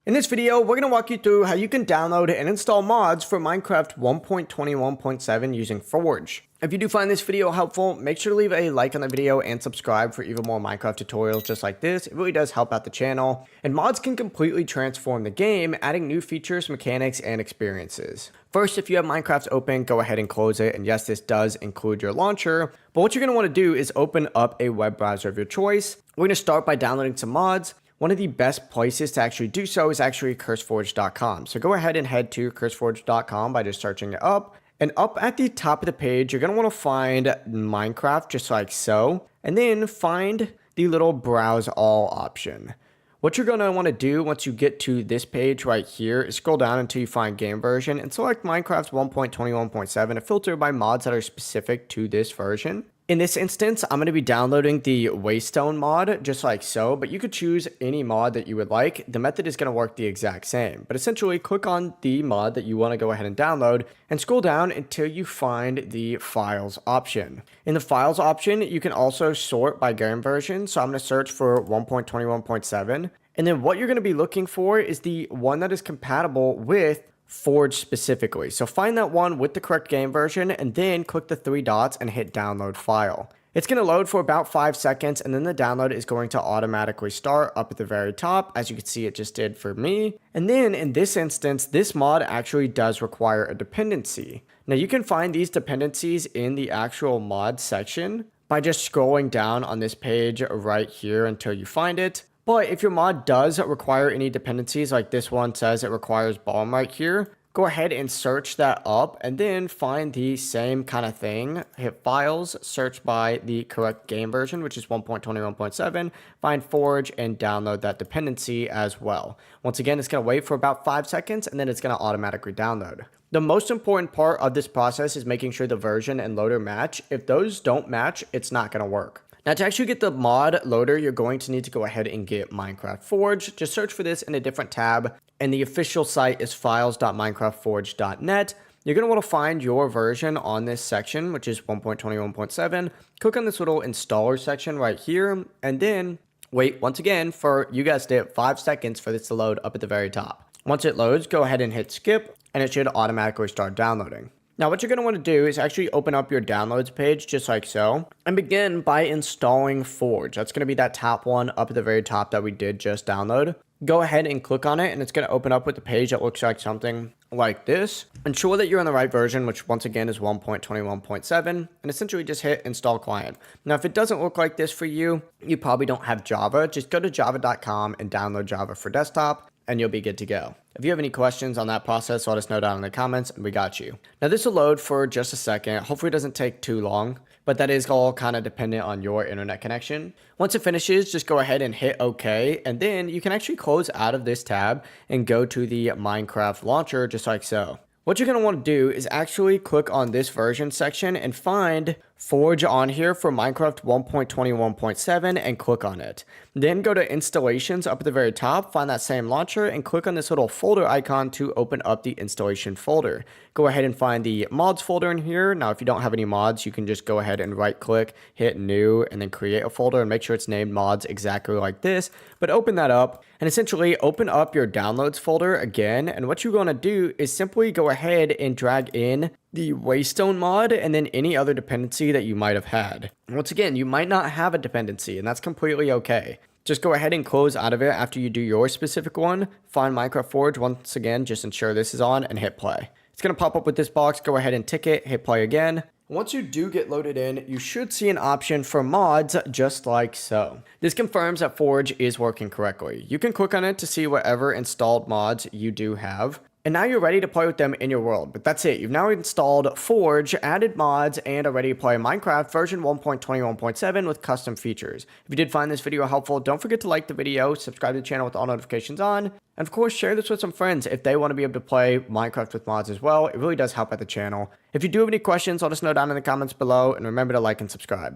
In this video, we're going to walk you through how you can download and install mods for Minecraft 1.21.7 using Forge. If you do find this video helpful, make sure to leave a like on the video and subscribe for even more Minecraft tutorials just like this. It really does help out the channel. And mods can completely transform the game, adding new features, mechanics, and experiences. First, if you have Minecraft open, go ahead and close it. And yes, this does include your launcher. But what you're going to want to do is open up a web browser of your choice. We're going to start by downloading some mods. One of the best places to actually do so is actually CurseForge.com. So go ahead and head to CurseForge.com by just searching it up. And up at the top of the page, you're going to want to find Minecraft just like so. And then find the little Browse All option. What you're going to want to do once you get to this page right here is scroll down until you find game version and select Minecraft 1.21.7 and filter by mods that are specific to this version. In this instance, I'm going to be downloading the Waystone mod just like so, but you could choose any mod that you would like. The method is going to work the exact same, but essentially click on the mod that you want to go ahead and download and scroll down until you find the files option. In the files option, you can also sort by game version. So I'm going to search for 1.21.7. And then what you're going to be looking for is the one that is compatible with Forge specifically. So find that one with the correct game version and then click the three dots and hit download file. It's going to load for about 5 seconds and then the download is going to automatically start up at the very top. As you can see, it just did for me. And then in this instance, this mod actually does require a dependency. Now you can find these dependencies in the actual mod section by just scrolling down on this page right here until you find it. But if your mod does require any dependencies, like this one says it requires Balm right here, go ahead and search that up and then find the same kind of thing. Hit files, search by the correct game version, which is 1.21.7, find Forge and download that dependency as well. Once again, it's going to wait for about 5 seconds and then it's going to automatically download. The most important part of this process is making sure the version and loader match. If those don't match, it's not going to work. Now to actually get the mod loader, you're going to need to go ahead and get Minecraft Forge. Just search for this in a different tab, and the official site is files.minecraftforge.net. You're going to want to find your version on this section, which is 1.21.7. Click on this little installer section right here, and then wait once again for, you guessed it, 5 seconds for this to load up at the very top. Once it loads, go ahead and hit skip, and it should automatically start downloading. Now what you're going to want to do is actually open up your downloads page just like so and begin by installing Forge. That's going to be that top one up at the very top that we did just download. Go ahead and click on it and it's going to open up with a page that looks like something like this. Ensure that you're on the right version, which once again is 1.21.7, and essentially just hit install client. Now if it doesn't look like this for you, you probably don't have Java. Just go to java.com and download Java for desktop and you'll be good to go. If you have any questions on that process, let us know down in the comments and we got you. Now this will load for just a second. Hopefully it doesn't take too long, but that is all kind of dependent on your internet connection. Once it finishes, just go ahead and hit OK, and then you can actually close out of this tab and go to the Minecraft launcher just like so. What you're going to want to do is actually click on this version section and find Forge on here for Minecraft 1.21.7 and click on it. Then go to installations up at the very top, find that same launcher and click on this little folder icon to open up the installation folder. Go ahead and find the mods folder in here. Now if you don't have any mods, you can just go ahead and right click, hit new, and then create a folder and make sure it's named mods exactly like this. But open that up and essentially open up your downloads folder again. And what you're going to do is simply go ahead and drag in the Waystone mod and then any other dependency that you might have had. Once again, you might not have a dependency and that's completely okay. Just go ahead and close out of it after you do your specific one. Find Minecraft Forge once again, just ensure this is on and hit play. It's going to pop up with this box. Go ahead and tick it, hit play again. Once you do get loaded in, you should see an option for mods just like so. This confirms that Forge is working correctly. You can click on it to see whatever installed mods you do have. And now you're ready to play with them in your world. But that's it. You've now installed Forge, added mods, and are ready to play Minecraft version 1.21.7 with custom features. If you did find this video helpful, don't forget to like the video, subscribe to the channel with all notifications on, and of course share this with some friends if they want to be able to play Minecraft with mods as well. It really does help out the channel. If you do have any questions, let us know down in the comments below, and remember to like and subscribe.